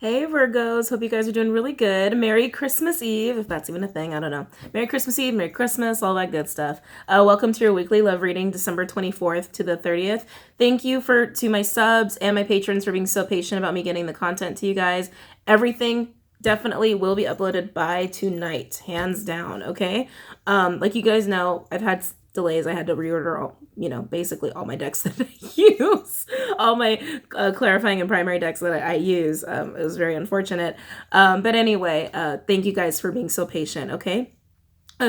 Hey Virgos, hope you guys are doing really good. Merry Christmas Eve, if that's even a thing, I don't know. Merry Christmas Eve, Merry Christmas, all that good stuff. Welcome to your weekly love reading, December 24th to the 30th. Thank you to my subs and my patrons for being so patient about me getting the content to you guys. Everything definitely will be uploaded by tonight, hands down, okay? Like you guys know, I've had delays. I had to reorder all, basically all my decks that I use, all my clarifying and primary decks that I use. It was very unfortunate. But anyway, thank you guys for being so patient, okay?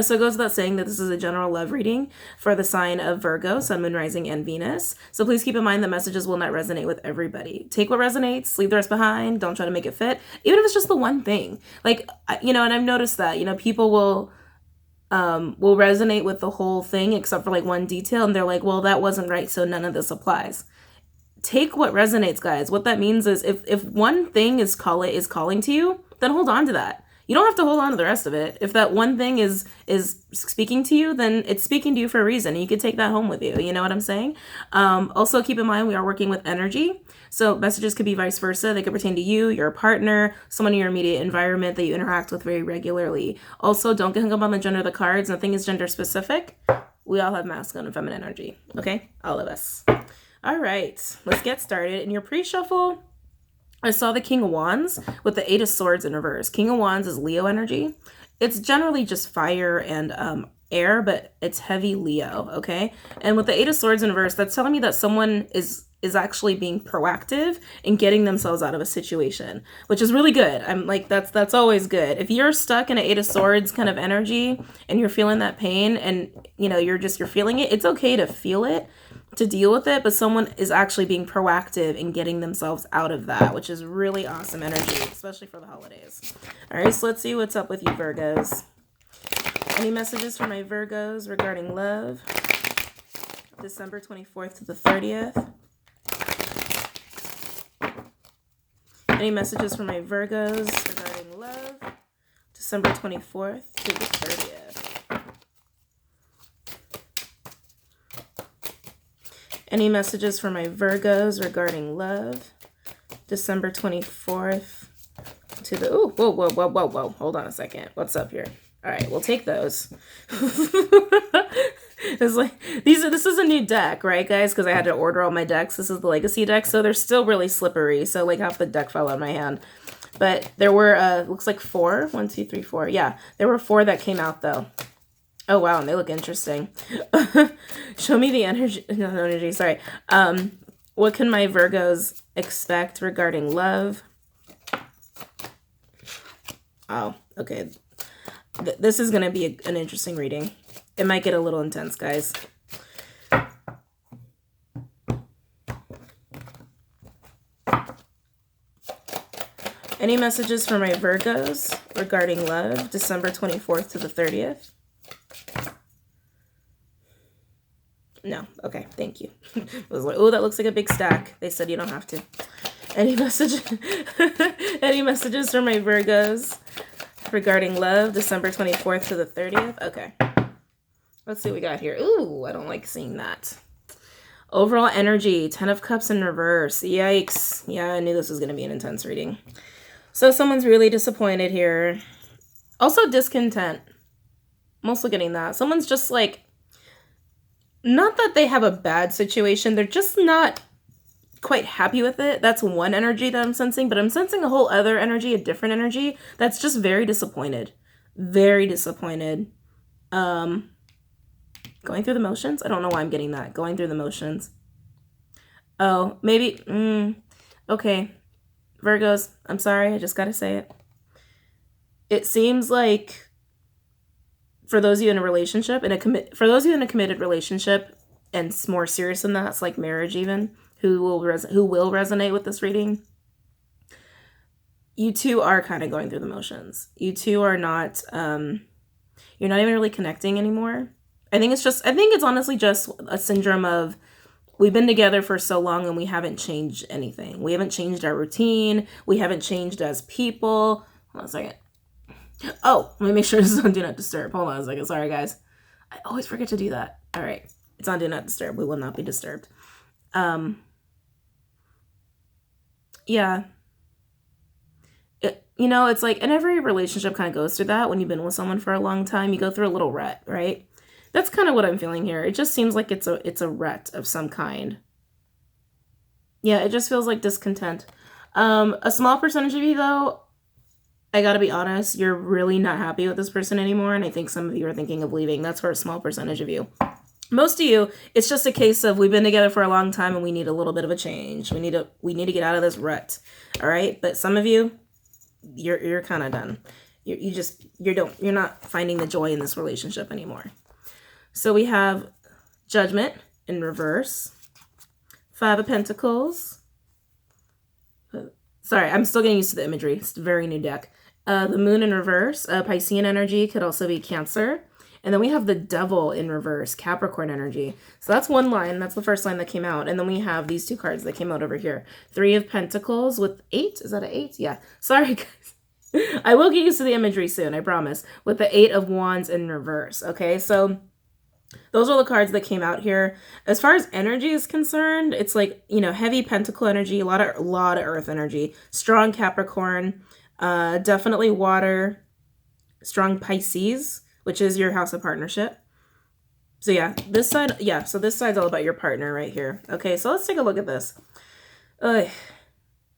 So it goes without saying that this is a general love reading for the sign of Virgo, Sun, Moon, Rising, and Venus. So please keep in mind that messages will not resonate with everybody. Take what resonates, leave the rest behind. Don't try to make it fit, even if it's just the one thing. Like, and I've noticed that, people will resonate with the whole thing except for like one detail, and they're like, well, that wasn't right, so none of this applies. Take what resonates, guys. What that means is if one thing is calling to you, then hold on to that. You don't have to hold on to the rest of it. If that one thing is speaking to you, then it's speaking to you for a reason. You could take that home with you. You know what I'm saying? Also, keep in mind we are working with energy. So messages could be vice versa. They could pertain to you, your partner, someone in your immediate environment that you interact with very regularly. Also, don't get hung up on the gender of the cards. Nothing is gender specific. We all have masculine and feminine energy. Okay? All of us. All right. Let's get started. In your pre-shuffle, I saw the King of Wands with the Eight of Swords in reverse. King of Wands is Leo energy. It's generally just fire and air, but it's heavy Leo, okay? And with the Eight of Swords in reverse, that's telling me that someone is actually being proactive in getting themselves out of a situation, which is really good. I'm like, that's always good. If you're stuck in an Eight of Swords kind of energy and you're feeling that pain and, you're feeling it, it's okay to feel it, to deal with it, but someone is actually being proactive in getting themselves out of that, which is really awesome energy, especially for the holidays. All right, so let's see what's up with you, Virgos. Any messages for my Virgos regarding love? December 24th to the 30th. Any messages for my Virgos regarding love? December 24th to the 30th. Any messages for my Virgos regarding love? December 24th to the... Ooh, whoa. Hold on a second. What's up here? All right, we'll take those. It's like, this is a new deck, right, guys? Because I had to order all my decks. This is the Legacy deck, so they're still really slippery. So, like, half the deck fell out of my hand. But there were, looks like 4. 1, 2, 3, 4. Yeah, there were 4 that came out, though. Oh, wow, and they look interesting. Show me the energy. No, energy, sorry. What can my Virgos expect regarding love? Oh, okay. This is going to be an interesting reading. It might get a little intense, guys. Any messages for my Virgos regarding love? December 24th to the 30th. No. Okay. Thank you. I was like, oh, that looks like a big stack. They said you don't have to. Any messages for my Virgos regarding love? December 24th to the 30th. Okay. Let's see what we got here. Ooh, I don't like seeing that. Overall energy, 10 of Cups in reverse. Yikes. Yeah, I knew this was going to be an intense reading. So someone's really disappointed here. Also discontent. I'm also getting that. Someone's just like, not that they have a bad situation, they're just not quite happy with it. That's one energy that I'm sensing, but I'm sensing a whole other energy, a different energy, that's just very disappointed. Very disappointed. Going through the motions? I don't know why I'm getting that. Going through the motions. Oh, maybe, okay. Virgos, I'm sorry, I just gotta say it. It seems like for those of you in a relationship, for those of you in a committed relationship, and more serious than that, it's like marriage even, who will resonate with this reading, you two are kind of going through the motions. You two are not, you're not even really connecting anymore. I think it's honestly just a syndrome of, we've been together for so long and we haven't changed anything. We haven't changed our routine. We haven't changed as people. Hold on a second. Oh, let me make sure this is on Do Not Disturb. Hold on a second. Sorry, guys. I always forget to do that. All right. It's on Do Not Disturb. We will not be disturbed. Yeah. You know, it's like, and every relationship kind of goes through that when you've been with someone for a long time. You go through a little rut, right? That's kind of what I'm feeling here. It just seems like it's a rut of some kind. Yeah, it just feels like discontent. A small percentage of you, though, I gotta be honest, you're really not happy with this person anymore, and I think some of you are thinking of leaving. That's for a small percentage of you. Most of you, it's just a case of we've been together for a long time and we need a little bit of a change. We need to get out of this rut. All right? But some of you, you're kind of done. You're not finding the joy in this relationship anymore. So we have Judgment in reverse. 5 of Pentacles. Sorry, I'm still getting used to the imagery. It's a very new deck. The Moon in reverse. Piscean energy could also be Cancer. And then we have the Devil in reverse, Capricorn energy. So that's one line. That's the first line that came out. And then we have these 2 cards that came out over here. 3 of Pentacles with 8. Is that an 8? Yeah. Sorry, guys. I will get used to the imagery soon, I promise. With the 8 of Wands in reverse. Okay, so those are the cards that came out here. As far as energy is concerned, it's like, you know, heavy Pentacle energy, a lot of Earth energy, strong Capricorn, definitely water, strong Pisces, which is your house of partnership. So yeah, this side, so this side's all about your partner right here. Okay, so let's take a look at this.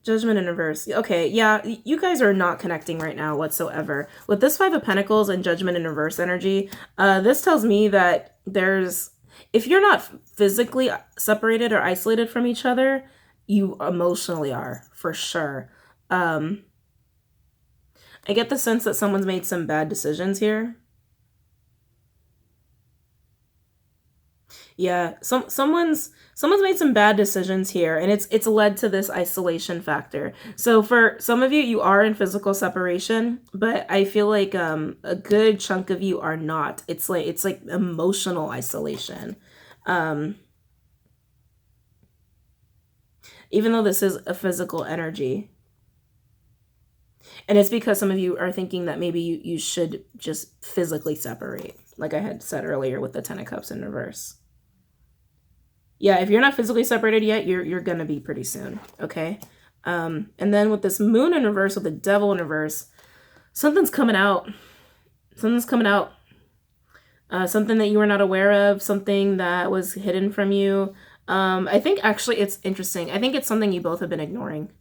Judgment in reverse. Okay, yeah, you guys are not connecting right now whatsoever. With this 5 of Pentacles and Judgment in reverse energy, this tells me that if you're not physically separated or isolated from each other, you emotionally are, for sure. I get the sense that someone's made some bad decisions here. Yeah, someone's made some bad decisions here, and it's led to this isolation factor. So for some of you, you are in physical separation, but I feel like a good chunk of you are not. It's like emotional isolation. Even though this is a physical energy. And it's because some of you are thinking that maybe you should just physically separate, like I had said earlier with the 10 of Cups in reverse. Yeah, if you're not physically separated yet, you're going to be pretty soon, okay? And then with this Moon in reverse, with the Devil in reverse, something's coming out. Something's coming out. Something that you were not aware of, something that was hidden from you. I think actually it's interesting. I think it's something you both have been ignoring.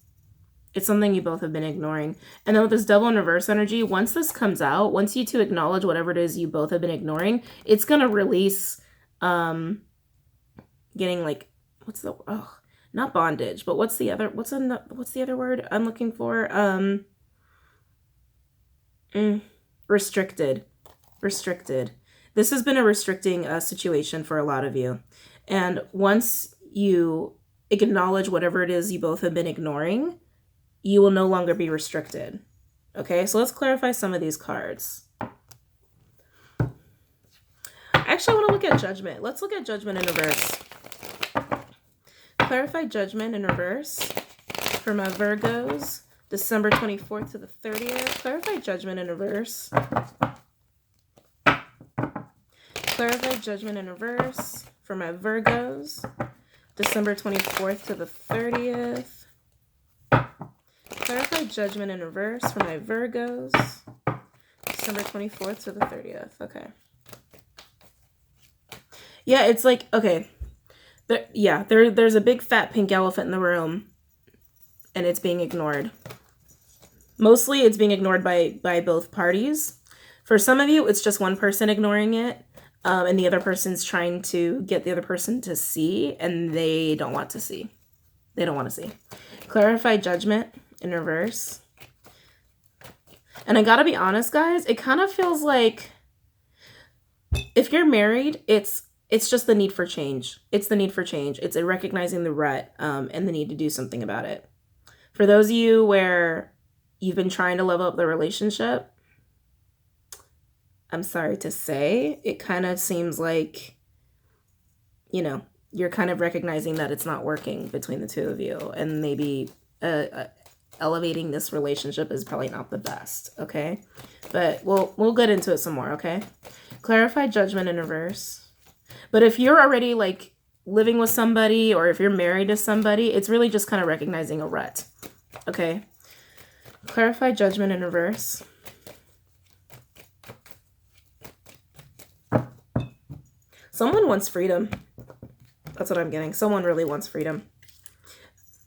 It's something you both have been ignoring. And then with this Devil in reverse energy, once this comes out, once you two acknowledge whatever it is you both have been ignoring, it's going to release... getting like, not bondage, but what's the other word I'm looking for? Restricted. This has been a restricting situation for a lot of you. And once you acknowledge whatever it is you both have been ignoring, you will no longer be restricted. Okay, so let's clarify some of these cards. Actually, I want to look at Judgment. Let's look at Judgment in reverse. Clarify Judgment in reverse for my Virgos, December 24th to the 30th. Clarify Judgment in reverse. Clarify Judgment in reverse for my Virgos, December 24th to the 30th. Clarify Judgment in reverse for my Virgos, December 24th to the 30th. Okay. Yeah, it's like, okay. There's a big fat pink elephant in the room, and it's being ignored. Mostly it's being ignored by both parties. For some of you, it's just one person ignoring it, and the other person's trying to get the other person to see, and they don't want to see. They don't want to see. Clarify Judgment in reverse. And I gotta be honest, guys, it kind of feels like if you're married, it's just the need for change. It's the need for change. It's recognizing the rut and the need to do something about it. For those of you where you've been trying to level up the relationship, I'm sorry to say, it kind of seems like, you're kind of recognizing that it's not working between the two of you. And maybe elevating this relationship is probably not the best, okay? But we'll get into it some more, okay? Clarify Judgment in reverse. But if you're already like living with somebody or if you're married to somebody, it's really just kind of recognizing a rut. Okay. Clarify judgment in reverse. Someone wants freedom. That's what I'm getting. Someone really wants freedom.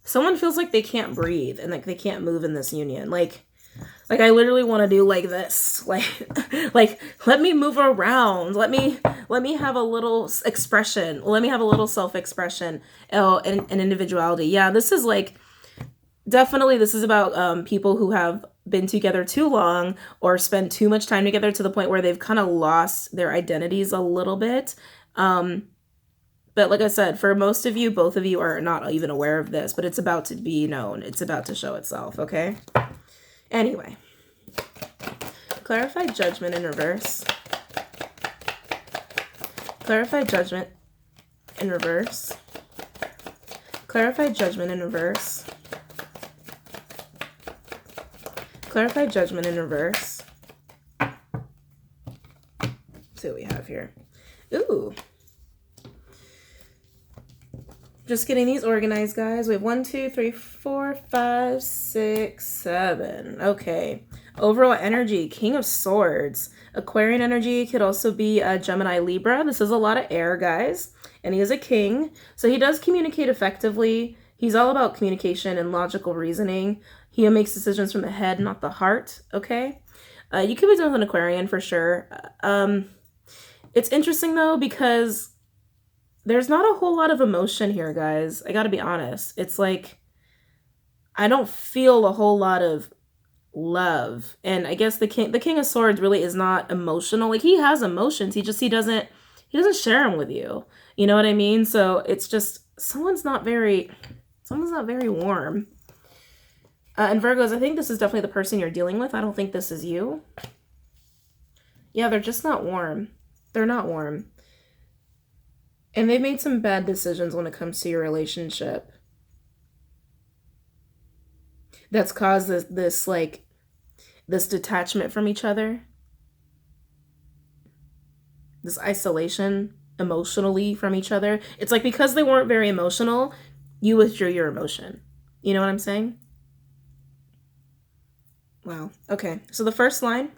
Someone feels like they can't breathe and like they can't move in this union. Like I literally want to do like this. Like let me move around. Let me have a little expression. Let me have a little self-expression. Oh, and individuality. Yeah, this is like definitely this is about people who have been together too long or spend too much time together to the point where they've kind of lost their identities a little bit. But like I said, for most of you, both of you are not even aware of this, but it's about to be known. It's about to show itself, okay? Anyway. Clarify judgment in reverse. Clarify judgment in reverse. Clarify judgment in reverse. Clarify judgment in reverse. Let's see what we have here. Ooh. Just getting these organized, guys. We have 1, 2, 3, 4, 5, 6, 7. Okay. Overall energy, King of Swords. Aquarian energy could also be a Gemini, Libra. This is a lot of air, guys. And he is a king. So he does communicate effectively. He's all about communication and logical reasoning. He makes decisions from the head, not the heart. Okay. You could be dealing with an Aquarian for sure. It's interesting, though, because there's not a whole lot of emotion here, guys. I gotta be honest. It's like, I don't feel a whole lot of love. And I guess the King of Swords really is not emotional. Like, he has emotions. He doesn't share them with you. You know what I mean? So it's just, someone's not very warm. And Virgos, I think this is definitely the person you're dealing with. I don't think this is you. Yeah, they're just not warm. They're not warm. And they've made some bad decisions when it comes to your relationship. That's caused this detachment from each other. This isolation emotionally from each other. It's like because they weren't very emotional, you withdrew your emotion. You know what I'm saying? Wow. Okay. So the first line,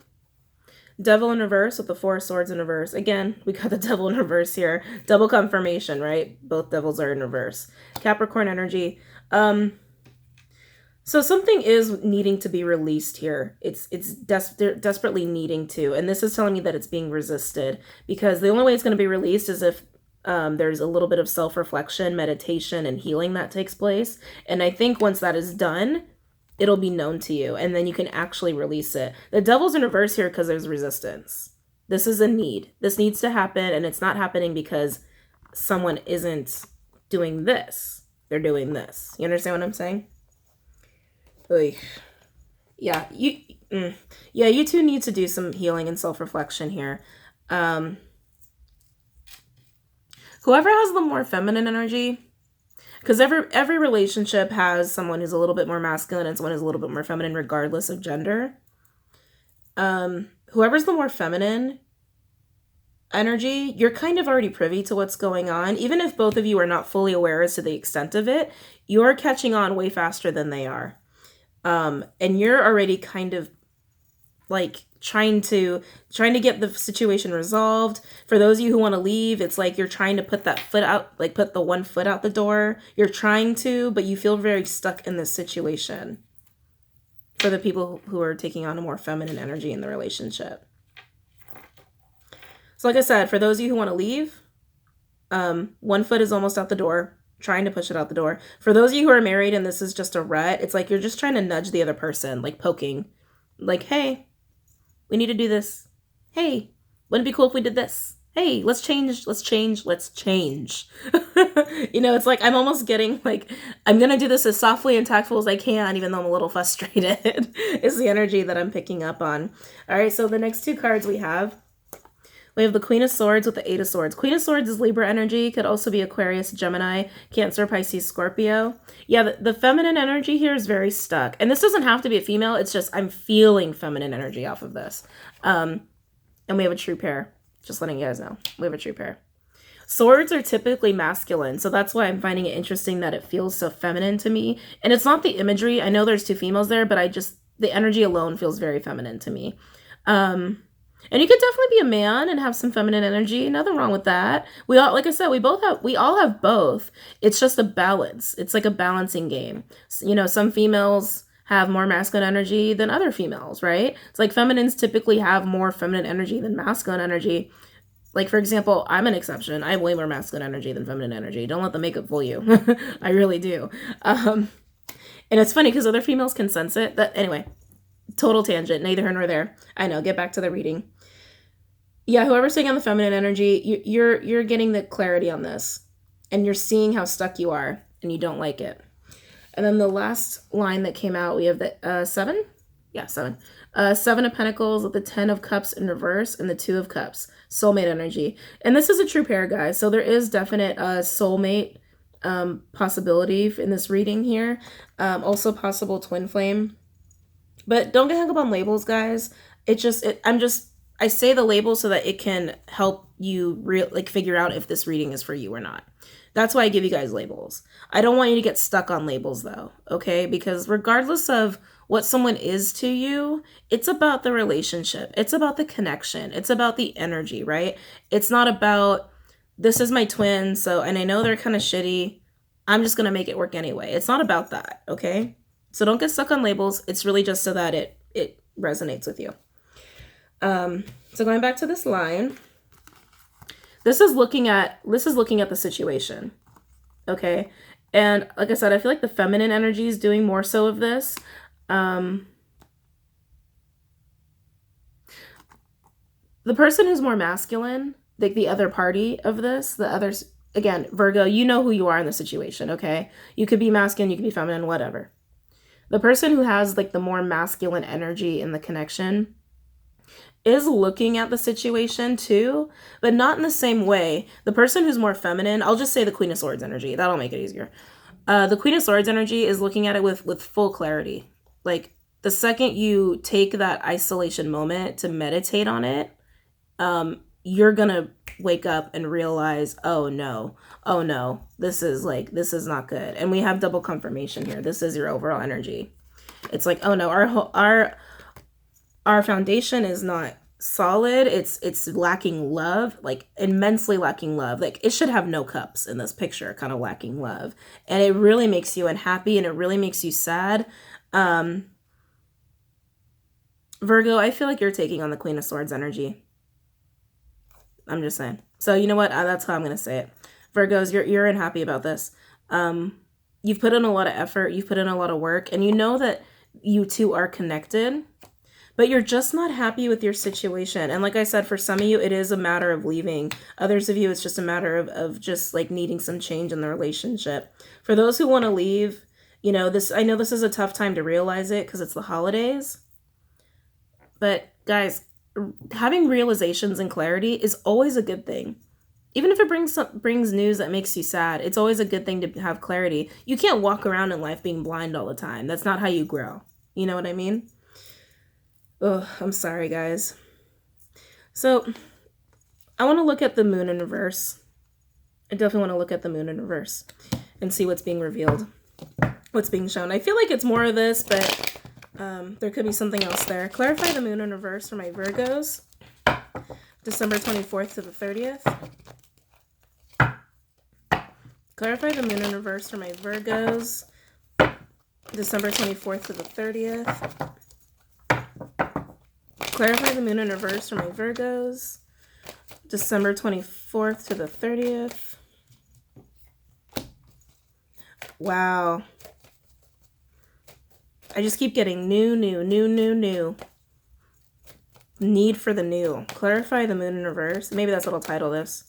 Devil in reverse with the 4 of Swords in reverse. Again, we got the Devil in reverse here. Double confirmation, right? Both devils are in reverse. Capricorn energy. So something is needing to be released here. It's desperately needing to. And this is telling me that it's being resisted. Because the only way it's going to be released is if there's a little bit of self-reflection, meditation, and healing that takes place. And I think once that is done, it'll be known to you, and then you can actually release it. The Devil's in reverse here because there's resistance. This is a need. This needs to happen, and it's not happening because someone isn't doing this. They're doing this. You understand what I'm saying? Oy. Yeah, you two need to do some healing and self-reflection here. Whoever has the more feminine energy, because every relationship has someone who's a little bit more masculine and someone who's a little bit more feminine, regardless of gender. Whoever's the more feminine energy, you're kind of already privy to what's going on. Even if both of you are not fully aware as to the extent of it, you're catching on way faster than they are. And you're already kind of like trying to get the situation resolved. For those of you who want to leave, it's like you're trying to put that foot out, like put the one foot out the door. You're trying to, but you feel very stuck in this situation. For the people who are taking on a more feminine energy in the relationship. So like I said, for those of you who want to leave, one foot is almost out the door, trying to push it out the door. For those of you who are married and this is just a rut, it's like you're just trying to nudge the other person, like poking, like, hey, we need to do this. Hey, wouldn't it be cool if we did this? Hey, let's change. You know, it's like I'm almost getting like, I'm going to do this as softly and tactful as I can, even though I'm a little frustrated, is the energy that I'm picking up on. All right, so the next 2 cards we have the Queen of Swords with the 8 of Swords. Queen of Swords is Libra energy. Could also be Aquarius, Gemini, Cancer, Pisces, Scorpio. Yeah, the feminine energy here is very stuck. And this doesn't have to be a female. It's just I'm feeling feminine energy off of this. And we have a true pair. Just letting you guys know. We have a true pair. Swords are typically masculine. So that's why I'm finding it interesting that it feels so feminine to me. And it's not the imagery. I know there's 2 females there, but the energy alone feels very feminine to me. And you could definitely be a man and have some feminine energy. Nothing wrong with that. We all, like I said, we all have both. It's just a balance. It's like a balancing game. You know, some females have more masculine energy than other females, right? It's like feminines typically have more feminine energy than masculine energy. Like, for example, I'm an exception. I have way more masculine energy than feminine energy. Don't let the makeup fool you. I really do. And it's funny because other females can sense it. But anyway, total tangent, neither here nor there. I know, get back to the reading. Yeah, whoever's saying on the feminine energy, you're getting the clarity on this. And you're seeing how stuck you are, and you don't like it. And then the last line that came out, we have the 7? Yeah, 7. 7 of Pentacles with the 10 of Cups in reverse and the 2 of Cups. Soulmate energy. And this is a true pair, guys. So there is definite soulmate possibility in this reading here. Also possible twin flame. But don't get hung up on labels, guys. I say the label so that it can help you figure out if this reading is for you or not. That's why I give you guys labels. I don't want you to get stuck on labels though, okay? Because regardless of what someone is to you, it's about the relationship. It's about the connection. It's about the energy, right? It's not about, this is my twin, and I know they're kind of shitty. I'm just going to make it work anyway. It's not about that, okay? So don't get stuck on labels. It's really just so that it resonates with you. So going back to this line, this is looking at the situation. Okay. And like I said, I feel like the feminine energy is doing more so of this. The person who's more masculine, like the other party of this, the others, again, Virgo, you know who you are in the situation. Okay. You could be masculine, you could be feminine, whatever. The person who has like the more masculine energy in the connection is looking at the situation too, but not in the same way. The person who's more feminine, I'll just say the Queen of Swords energy. That'll make it easier. The Queen of Swords energy is looking at it with full clarity. Like the second you take that isolation moment to meditate on it, you're going to wake up and realize, oh no, this is not good. And we have double confirmation here. This is your overall energy. It's like, oh no, our foundation is not solid. It's lacking love, like immensely lacking love. Like it should have no cups in this picture, kind of lacking love. And it really makes you unhappy and it really makes you sad. Virgo, I feel like you're taking on the Queen of Swords energy. I'm just saying. So you know what? That's how I'm going to say it. Virgos, you're unhappy about this. You've put in a lot of effort. You've put in a lot of work. And you know that you two are connected. But you're just not happy with your situation. And like I said, for some of you, it is a matter of leaving. Others of you, it's just a matter of just like needing some change in the relationship. For those who want to leave, you know, I know this is a tough time to realize it because it's the holidays. But guys, having realizations and clarity is always a good thing. Even if it brings news that makes you sad, it's always a good thing to have clarity. You can't walk around in life being blind all the time. That's not how you grow. You know what I mean? Oh, I'm sorry, guys. So, I want to look at the moon in reverse. I definitely want to look at the moon in reverse and see what's being revealed, what's being shown. I feel like it's more of this, but there could be something else there. Clarify the moon in reverse for my Virgos, December 24th to the 30th. Clarify the moon in reverse for my Virgos, December 24th to the 30th. Clarify the moon in reverse for my Virgos, December 24th to the 30th. Wow. I just keep getting new. Need for the new. Clarify the moon in reverse. Maybe that's what I'll title this.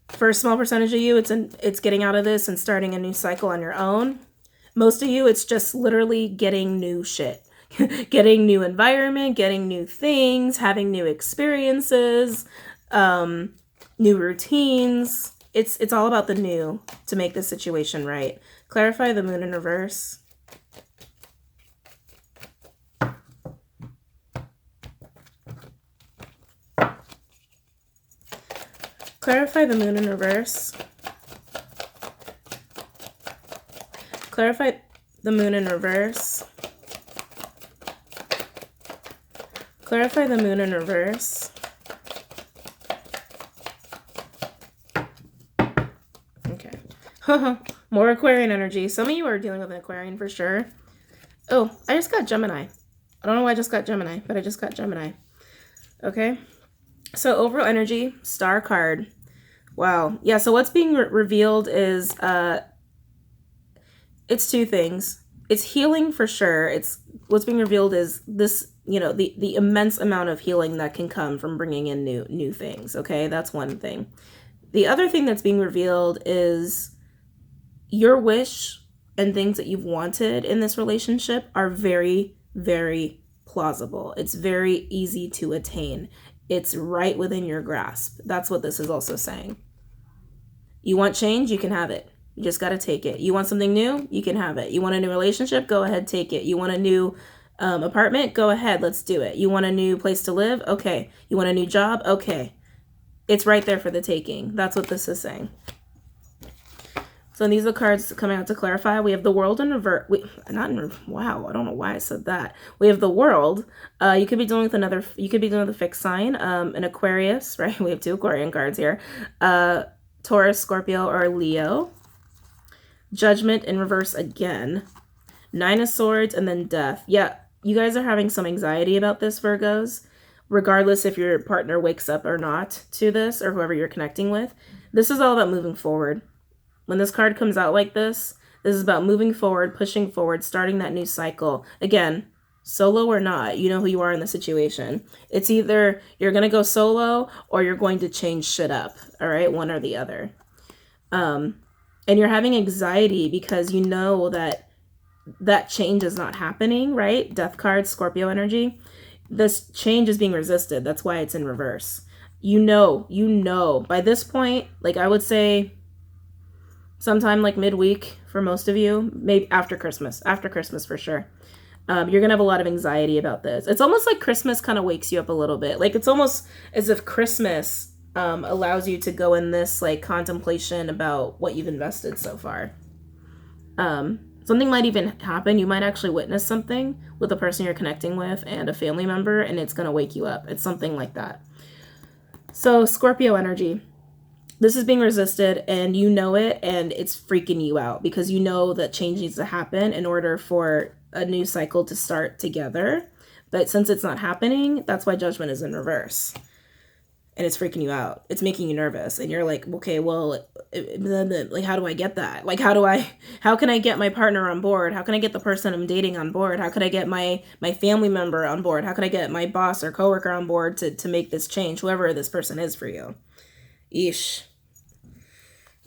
For a small percentage of you, it's getting out of this and starting a new cycle on your own. Most of you, it's just literally getting new shit. Getting new environment, getting new things, having new experiences, new routines. It's all about the new to make the situation right. Clarify the moon in reverse. Clarify the moon in reverse. Clarify the moon in reverse. Clarify the moon in reverse. Okay. More Aquarian energy. Some of you are dealing with an Aquarian for sure. Oh, I just got Gemini. I don't know why I just got Gemini, but I just got Gemini. Okay. So overall energy, star card. Wow. Yeah, so what's being revealed is it's two things. It's healing for sure. It's what's being revealed is this, you know, the immense amount of healing that can come from bringing in new things, okay? That's one thing. The other thing that's being revealed is your wish and things that you've wanted in this relationship are very, very plausible. It's very easy to attain. It's right within your grasp. That's what this is also saying. You want change, you can have it. You just got to take it. You want something new, you can have it. You want a new relationship, go ahead, take it. You want a new apartment, go ahead, let's do it. You want a new place to live? Okay. You want a new job? Okay. It's right there for the taking. That's what this is saying. So these are the cards coming out to clarify. We have the world in reverse. Wow, I don't know why I said that. We have the world. You could be dealing with a fixed sign, an Aquarius, right? We have two Aquarian cards here. Taurus, Scorpio, or Leo. Judgment in reverse again. Nine of Swords, and then Death. Yeah, you guys are having some anxiety about this, Virgos. Regardless if your partner wakes up or not to this, or whoever you're connecting with. This is all about moving forward. When this card comes out like this is about moving forward, pushing forward, starting that new cycle. Again, solo or not, you know who you are in the situation. It's either you're going to go solo or you're going to change shit up, all right? One or the other. And you're having anxiety because you know that change is not happening, right? Death card, Scorpio energy. This change is being resisted. That's why it's in reverse. You know, by this point, like I would say sometime like midweek for most of you, maybe after Christmas for sure. You're going to have a lot of anxiety about this. It's almost like Christmas kind of wakes you up a little bit. Like it's almost as if Christmas allows you to go in this like contemplation about what you've invested so far. Something might even happen. You might actually witness something with the person you're connecting with and a family member, and it's going to wake you up. It's something like that. So Scorpio energy. This is being resisted and you know it, and it's freaking you out because you know that change needs to happen in order for a new cycle to start together. But since it's not happening, that's why Judgment is in reverse. And it's freaking you out. It's making you nervous. And you're like, okay, well, like, how do I get that? Like, how can I get my partner on board? How can I get the person I'm dating on board? How can I get my family member on board? How can I get my boss or coworker on board to make this change, whoever this person is for you? Eesh.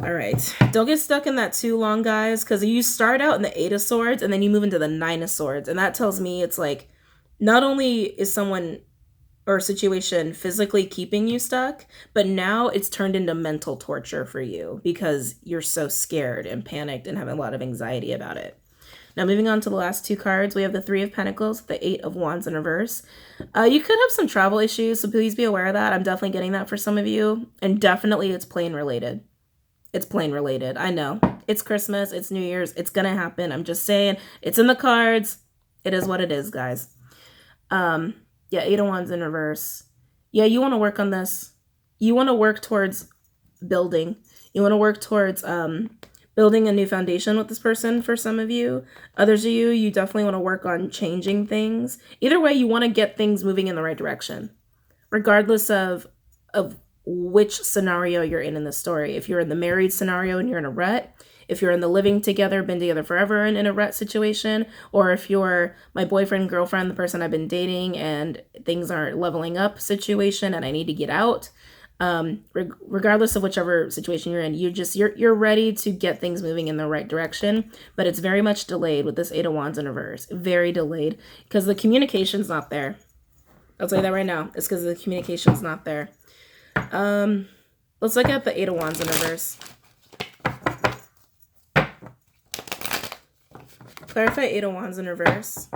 All right. Don't get stuck in that too long, guys, because you start out in the 8 of Swords and then you move into the 9 of Swords. And that tells me it's like, not only is someone or a situation physically keeping you stuck, but now it's turned into mental torture for you because you're so scared and panicked and have a lot of anxiety about it. Now, moving on to the last two cards, we have the 3 of Pentacles, the 8 of Wands in reverse. You could have some travel issues, so please be aware of that. I'm definitely getting that for some of you, and definitely it's plane related. It's plane related. I know. It's Christmas. It's New Year's. It's going to happen. I'm just saying. It's in the cards. It is what it is, guys. Yeah, 8 of Wands in reverse. Yeah, you want to work on this. You want to work towards building. You want to work towards building a new foundation with this person for some of you. Others of you, you definitely want to work on changing things. Either way, you want to get things moving in the right direction, regardless of which scenario you're in the story. If you're in the married scenario and you're in a rut, if you're in the living together, been together forever and in a rut situation, or if you're my boyfriend, girlfriend, the person I've been dating and things aren't leveling up situation and I need to get out, regardless of whichever situation you're in, you're ready to get things moving in the right direction, but it's very much delayed with this 8 of Wands in reverse. Very delayed because the communication's not there. I'll tell you that right now. It's because the communication's not there. Let's look at the 8 of Wands in reverse. Clarify 8 of Wands in reverse.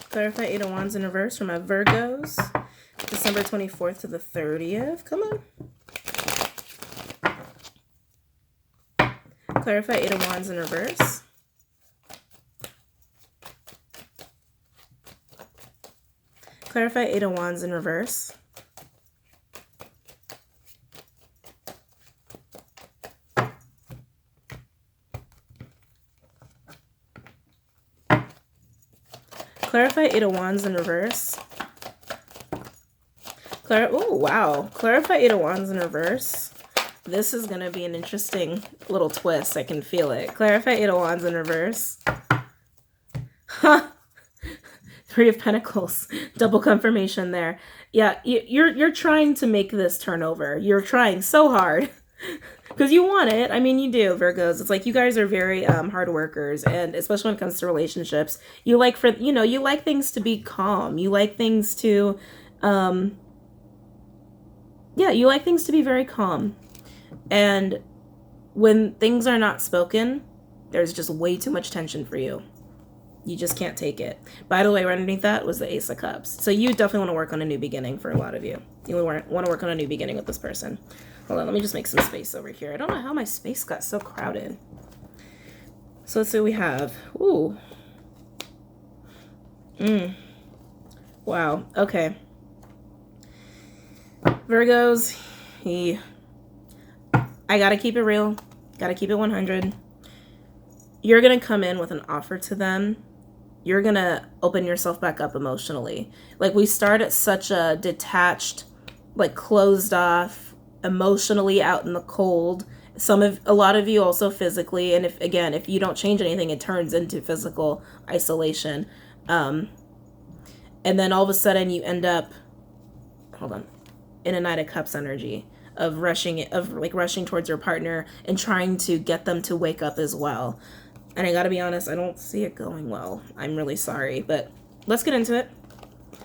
Clarify 8 of Wands in reverse for my Virgos. December 24th to the 30th. Come on. Clarify 8 of Wands in reverse. Clarify Eight of Wands in reverse. Clarify Eight of Wands in reverse. Oh, wow. Clarify Eight of Wands in reverse. This is going to be an interesting little twist. I can feel it. Clarify Eight of Wands in reverse. Three of Pentacles. Double confirmation there. Yeah, you're trying to make this turn over. You're trying so hard. Because you want it. I mean, you do, Virgos. It's like you guys are very hard workers, and especially when it comes to relationships, you like you like things to be calm. You like things to, you like things to be very calm. And when things are not spoken, there's just way too much tension for you. You just can't take it. By the way, right underneath that was the Ace of Cups. So you definitely want to work on a new beginning for a lot of you. You want to work on a new beginning with this person. Hold on, let me just make some space over here. I don't know how my space got so crowded. So let's see what we have. Ooh. Wow, okay. Virgos, I gotta keep it real. Gotta keep it 100. You're gonna come in with an offer to them. You're gonna open yourself back up emotionally. Like, we start at such a detached, like closed off, emotionally out in the cold. A lot of you also physically, and if you don't change anything, it turns into physical isolation. And then all of a sudden you end up, in a Knight of Cups energy of rushing towards your partner and trying to get them to wake up as well. And I gotta be honest, I don't see it going well. I'm really sorry, but let's get into it.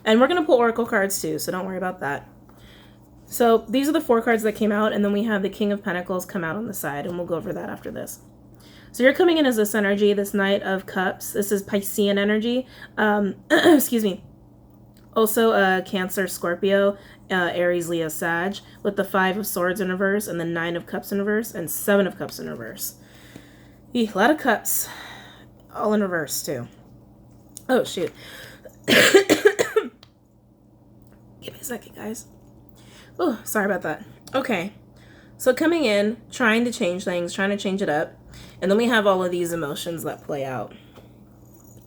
And we're gonna pull oracle cards too, so don't worry about that. So these are the 4 cards that came out, and then we have the King of Pentacles come out on the side, and we'll go over that after this. So you're coming in as this energy, this Knight of Cups. This is Piscean energy. Excuse me. Also Cancer, Scorpio, Aries, Leo, Sag, with the 5 of Swords in reverse, and the 9 of Cups in reverse, and 7 of Cups in reverse. A lot of cups, all in reverse too. Oh, shoot. Give me a second, guys. Oh, sorry about that. Okay, so coming in, trying to change things, trying to change it up, and then we have all of these emotions that play out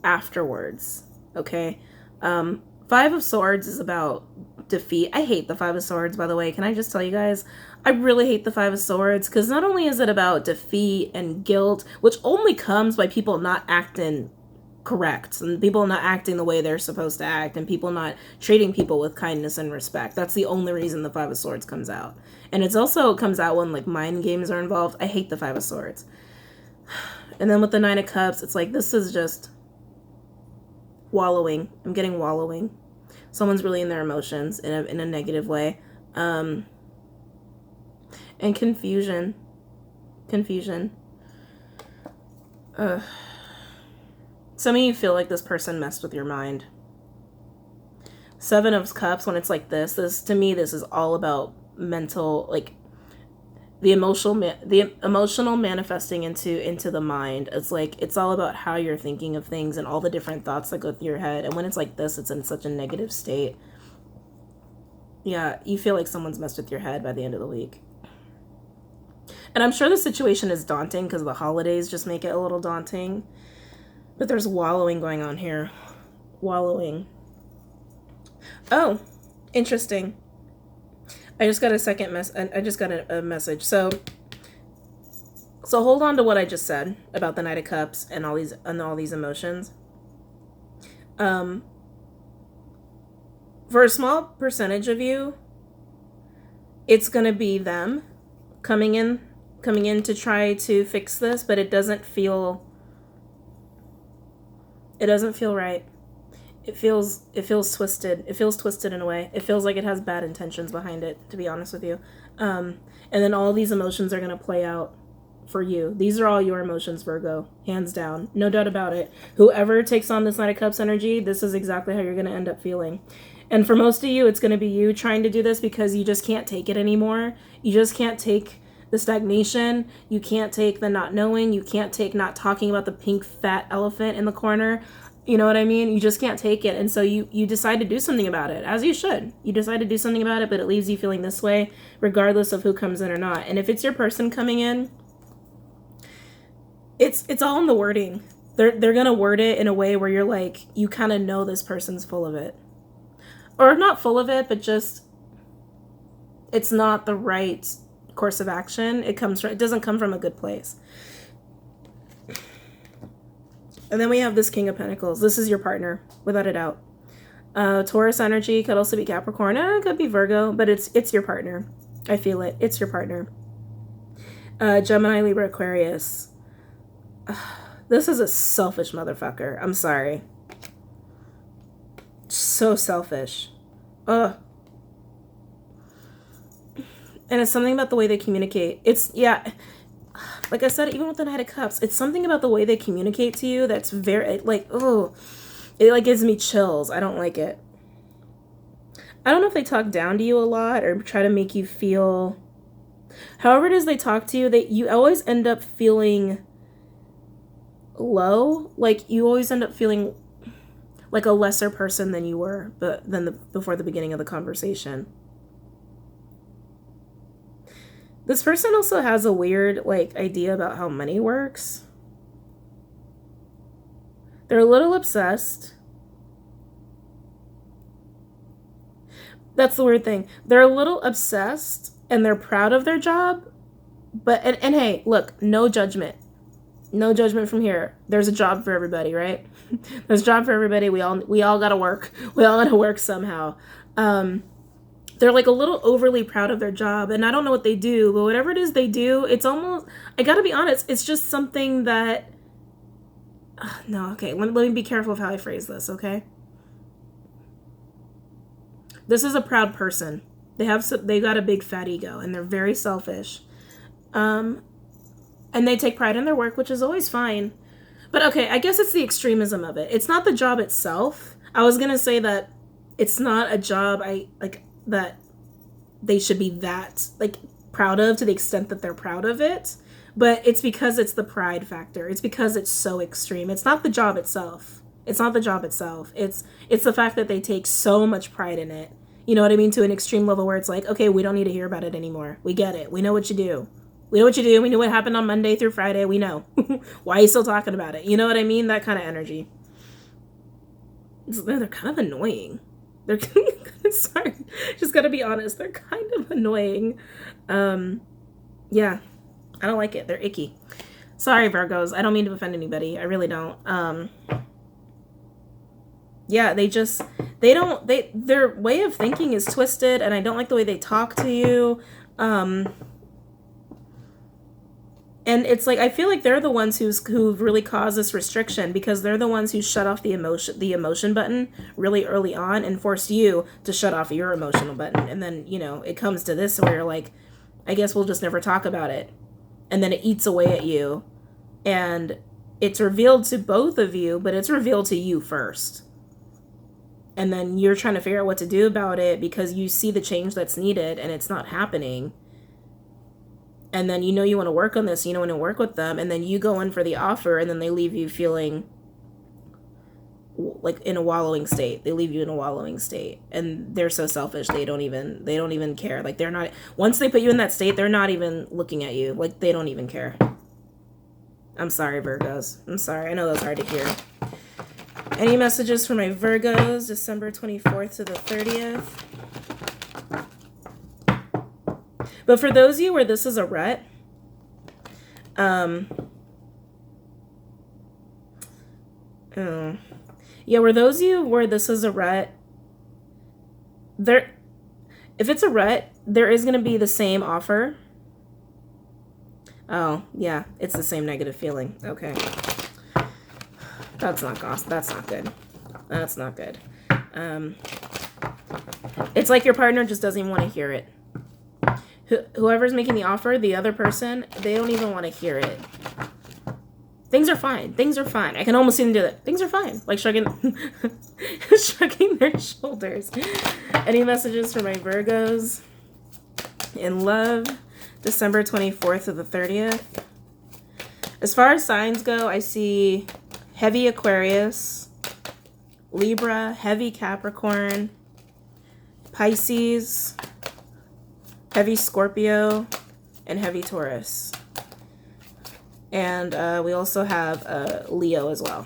afterwards, okay? 5 of Swords is about defeat. I hate the 5 of Swords, by the way. Can I just tell you guys? I really hate the 5 of Swords, because not only is it about defeat and guilt, which only comes by people not acting correct, and people not acting the way they're supposed to act, and people not treating people with kindness and respect. That's the only reason the 5 of Swords comes out. And it also comes out when, like, mind games are involved. I hate the 5 of Swords. And then with the 9 of Cups, it's like, this is just wallowing. I'm getting wallowing. Someone's really in their emotions in a negative way. And confusion. Some of you feel like this person messed with your mind. 7 of Cups, when it's like this to me, this is all about mental, like the emotional manifesting into the mind. It's like, it's all about how you're thinking of things and all the different thoughts that go through your head. And when it's like this, it's in such a negative state. Yeah, you feel like someone's messed with your head by the end of the week. And I'm sure the situation is daunting because the holidays just make it a little daunting. But there's wallowing going on here. Wallowing. Oh, interesting. I just got a message. So hold on to what I just said about the Knight of Cups and all these emotions. For a small percentage of you, it's gonna be them coming in to try to fix this, but it doesn't feel right. It feels twisted. It feels twisted in a way. It feels like it has bad intentions behind it, to be honest with you. And then all these emotions are going to play out for you. These are all your emotions, Virgo. Hands down. No doubt about it. Whoever takes on this Knight of Cups energy, this is exactly how you're going to end up feeling. And for most of you, it's going to be you trying to do this because you just can't take it anymore. You just can't take the stagnation. You can't take the not knowing. You can't take not talking about the pink fat elephant in the corner. You know what I mean? You just can't take it. And so you decide to do something about it, as you should. You decide to do something about it, but it leaves you feeling this way, regardless of who comes in or not. And if it's your person coming in, it's all in the wording. They're going to word it in a way where you're like, you kind of know this person's full of it. Or not full of it, but just, it's not the right course of action. It doesn't come from a good place. And then we have this King of Pentacles. This is your partner, without a doubt. Taurus energy, could also be Capricorn. It could be Virgo, but it's your partner. I feel it. It's your partner. Gemini, Libra, Aquarius. This is a selfish motherfucker. I'm sorry. So selfish. Ugh. And it's something about the way they communicate. It's, yeah, like I said, even with the Knight of Cups, it's something about the way they communicate to you that's very, like, oh, it like gives me chills. I don't like it. I don't know if they talk down to you a lot or try to make you feel, however it is they talk to you, you always end up feeling low. Like, you always end up feeling like a lesser person than you were, before the beginning of the conversation. This person also has a weird, like, idea about how money works. They're a little obsessed. That's the weird thing. They're a little obsessed and they're proud of their job. But, and hey, look, no judgment. No judgment from here. There's a job for everybody, right? There's a job for everybody. We all gotta work. We all gotta work somehow. They're like a little overly proud of their job, and I don't know what they do, but whatever it is they do, it's almost, I gotta be honest, it's just something that, no, okay, let me be careful of how I phrase this, okay? This is a proud person. They got a big fat ego, and they're very selfish. And they take pride in their work, which is always fine. But okay, I guess it's the extremism of it. It's not the job itself. I was gonna say that it's not a job that they should be that like proud of to the extent that they're proud of it, but it's because it's the pride factor. It's because it's so extreme. It's not the job itself. It's not the job itself. It's the fact that they take so much pride in it. You know what I mean? To an extreme level where it's like, okay, we don't need to hear about it anymore. We get it. We know what you do. We know what you do. We know what happened on Monday through Friday. We know. Why are you still talking about it? You know what I mean? That kind of energy. They're kind of annoying. They're sorry, just gotta be honest. They're kind of annoying. Yeah, I don't like it. They're icky. Sorry, Virgos. I don't mean to offend anybody. I really don't. Yeah, their way of thinking is twisted, and I don't like the way they talk to you. And it's like, I feel like they're the ones who've really caused this restriction, because they're the ones who shut off the emotion button really early on and forced you to shut off your emotional button. And then, you know, it comes to this where you're like, I guess we'll just never talk about it. And then it eats away at you. And it's revealed to both of you, but it's revealed to you first. And then you're trying to figure out what to do about it because you see the change that's needed and it's not happening. And then you know you want to work on this, you know, want to work with them, and then you go in for the offer, and then they leave you feeling like in a wallowing state. They leave you in a wallowing state, and they're so selfish. They don't even care. Like, they're not, once they put you in that state, they're not even looking at you. Like, they don't even care. I'm sorry, Virgos. I'm sorry. I know that's hard to hear. Any messages for my Virgos, December 24th to the 30th? But for those of you where this is a rut, where those of you where this is a rut, if it's a rut, there is going to be the same offer. Oh, yeah, it's the same negative feeling. Okay. That's not gossip. That's not good. That's not good. It's like your partner just doesn't even want to hear it. Whoever's making the offer, the other person, they don't even want to hear it. Things are fine. Things are fine. I can almost see them do that. Things are fine. Like shrugging their shoulders. Any messages for my Virgos in love? December 24th to the 30th. As far as signs go, I see heavy Aquarius, Libra, heavy Capricorn, Pisces, heavy Scorpio, and heavy Taurus. And we also have Leo as well.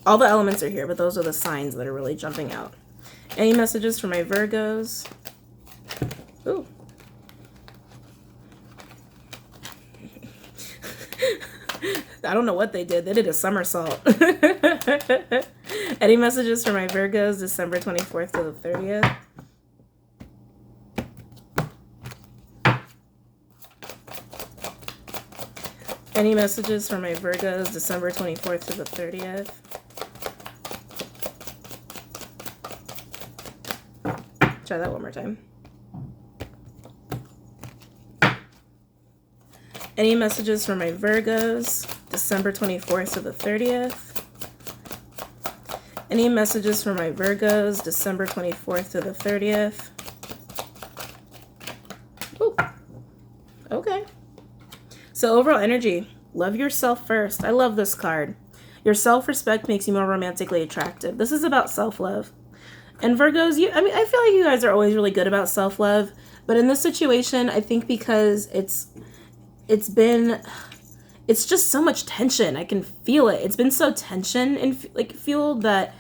All the elements are here, but those are the signs that are really jumping out. Any messages for my Virgos? Ooh. I don't know what they did. They did a somersault. Any messages for my Virgos, December 24th to the 30th? Any messages for my Virgos, December 24th to the 30th? Try that one more time. Any messages for my Virgos, December 24th to the 30th? Any messages for my Virgos, December 24th to the 30th? Ooh. Okay. So overall energy, love yourself first. I love this card. Your self-respect makes you more romantically attractive. This is about self-love. And Virgos, I feel like you guys are always really good about self-love, but in this situation, I think because it's just so much tension. I can feel it. It's been so tension and fueled that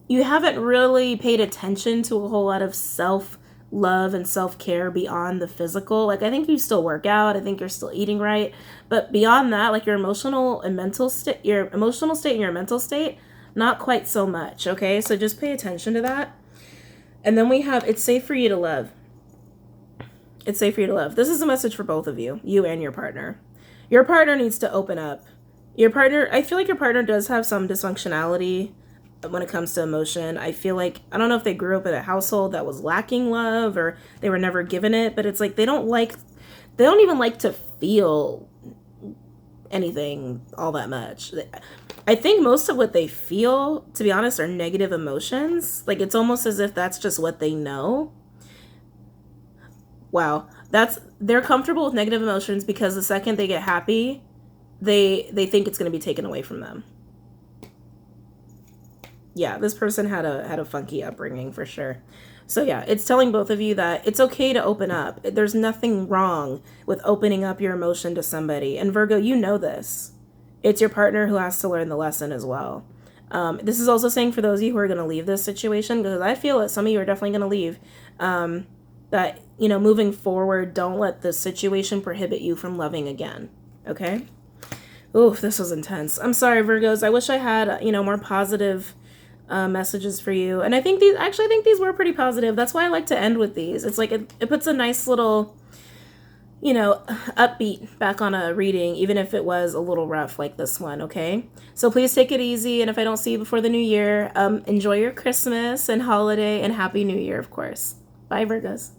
you haven't really paid attention to a whole lot of self-love and self-care beyond the physical. Like, I think you still work out. I think you're still eating right. But beyond that, like your emotional and mental state, and your mental state, not quite so much. Okay. So just pay attention to that. And then we have, it's safe for you to love. It's safe for you to love. This is a message for both of you, you and your partner. Your partner needs to open up. Your partner, I feel like your partner does have some dysfunctionality when it comes to emotion. I feel like, I don't know if they grew up in a household that was lacking love or they were never given it, but it's like they don't even like to feel anything all that much. I think most of what they feel, to be honest, are negative emotions. Like, it's almost as if that's just what they know. Wow. They're comfortable with negative emotions because the second they get happy, they think it's going to be taken away from them. Yeah, this person had a funky upbringing for sure. So yeah, it's telling both of you that it's okay to open up. There's nothing wrong with opening up your emotion to somebody. And Virgo, you know this. It's your partner who has to learn the lesson as well. This is also saying for those of you who are going to leave this situation, because I feel that some of you are definitely going to leave, that, moving forward, don't let the situation prohibit you from loving again. Okay? Oof, this was intense. I'm sorry, Virgos. I wish I had, more positive messages for you. And I think these were pretty positive. That's why I like to end with these. It's like it puts a nice little, upbeat back on a reading, even if it was a little rough like this one, okay? So please take it easy. And if I don't see you before the new year, enjoy your Christmas and holiday and Happy New Year, of course. Bye, Virgos.